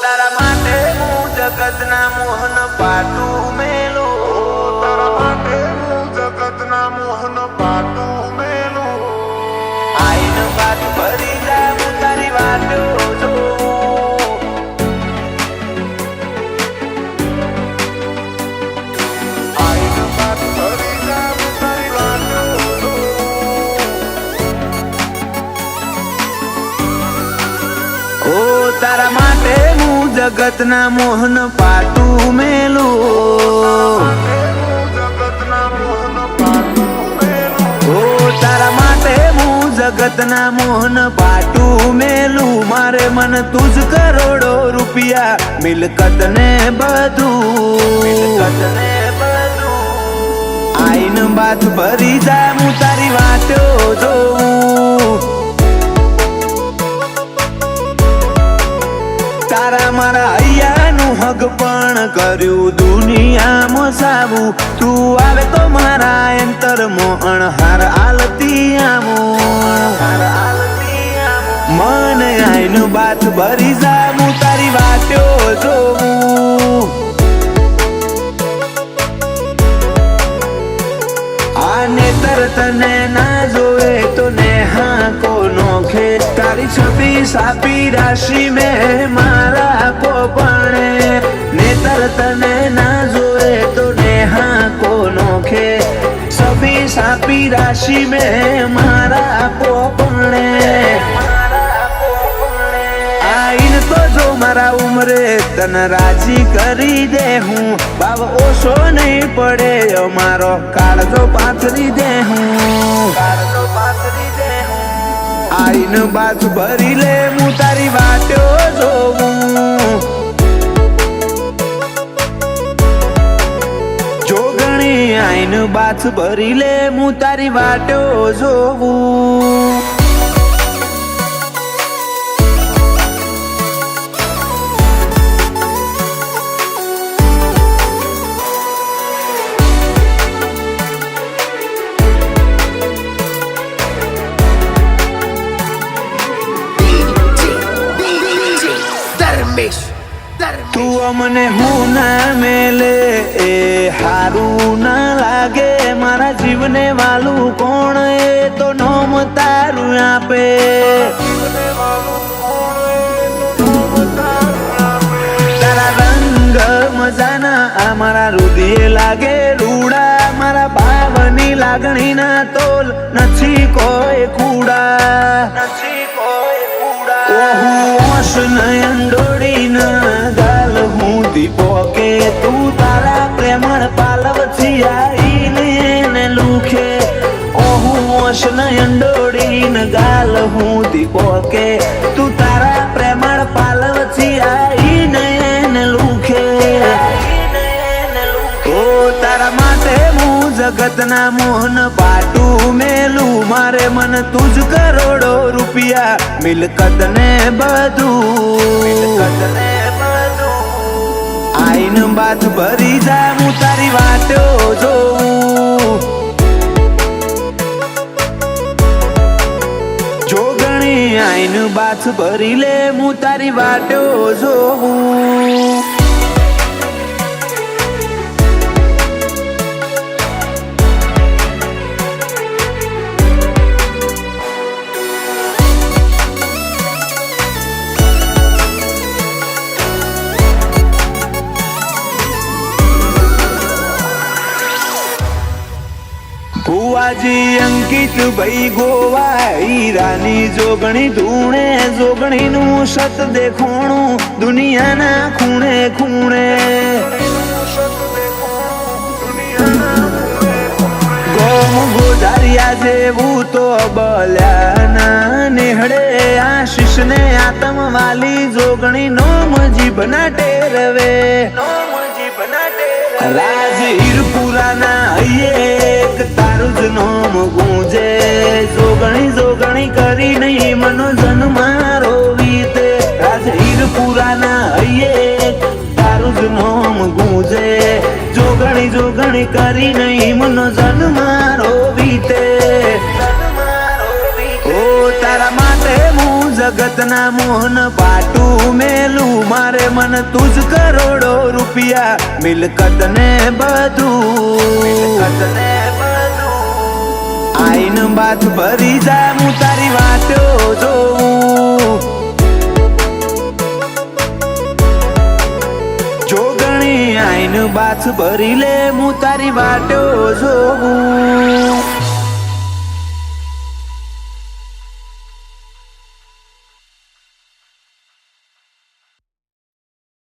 તારા માટે હું જગતના મોહન પાટું મેલું, તારા માટે હું જગતના મોહન પાટું મેલું. આઈને વાત ભરી જા હું તારી વાતો જોઉં, આઈને વાત ભરી જા હું તારી વાતો જોઉં. ઓ તારા માટે હું જગતના મોહન પાટું મેલું, ઓ તારા માટે હું જગતના મોહન પાટું મેલું. મારે મન તુજ કરોડો રૂપિયા મિલકત ને બધું, આઈન બાત ભરી જા હું તારી વાતો જોઉં. તારા મારા હૈયાનું હક પણ કર્યું દુનિયામાં સાવું. તું આવે તો મારા અંતરમાં અણહાર આલતી આવું, મન આઈન બાત ભરી જા હું તારી વાતો જોઉં. આ નેતર તને ના જોવે તો નેહા કોનો ખે. તારી છબી સાપી રાશિ મેં મારા પોપણે. નેતર તને ના જોવે તો નેહા કોનો ખે. છબી સાપી રાશિ મેં મારા પોપણે. આઈન તો જો મારા ઉમરે તને રાજી કરી દે હું. ભાવ ઓછો નહીં પડે મારો કાળજો પાથરી દે હું, આઈન બાત ભરી લે હું તારી વાતો જોઉં. જોગણી આઈન બાત ભરી લે હું તારી વાતો જોઉં. તું અમને હું ના મેલે એ હારું ના લાગે. મારા જીવને વાલું કોણ એ તો નોમ તારું આપે. તારા રંગ મજાના આ મારા હૃદય લાગે રૂડા. મારા ભાવની લાગણી ના તોલ નથી કોઈ કુડા. નયન દોડીના ગાલ હું દીપો કે તું તારા પ્રેમળ પાલવથી આઈને એને લુખે. ઓહું નયન દોડીન ગાલ હું દીપો કે તું તારા પ્રેમળ પાલવથી આઈને એને લુખે. ઓ તારા માટે હું જગતના મોહન પાટું મેલું. મારે મન તુજ કરોડો રૂપિયા મિલકત ને બધું, આઈન બાત ભરી જા હું તારી વાતો જોઉં. જોગણી આઈન બાત ભરી લે હું તારી વાતો જોઉં. ભુવાજી અંકિત ભાઈ ગોવા હીરાની જોગણી ધૂણે. જોગણી નું સત દેખોણું દુનિયાના ખૂણે ખૂણે. ગોમ ગોધારિયા જેવું તો બલ્યાના નેહડે. આશીષ ને આતમ વાલી જોગણી નોમ જીભના ટેરવે. રાજ હીરપુરાના હૈયે તારું જ નોમ ગુંજે. જોગણી જોગણી કરી નહીં મનો જન્મારો વીતે. રાજ હીરપુરાના હૈયે તારું જ નોમ ગુંજે. જોગણી જોગણી કરી નહીં મનો જન્મારો વીતે. ઓ તારા માટે હું જગતના મોહન પાટું મેલું મારે મન તું જ કરોડો રૂપિયા મિલકત ને બધું આઈન બાથ ભરી જા હું તારી વાટો જોઉં જોગણી આઈન બાથ ભરી લે હું તારી વાટો જોઉં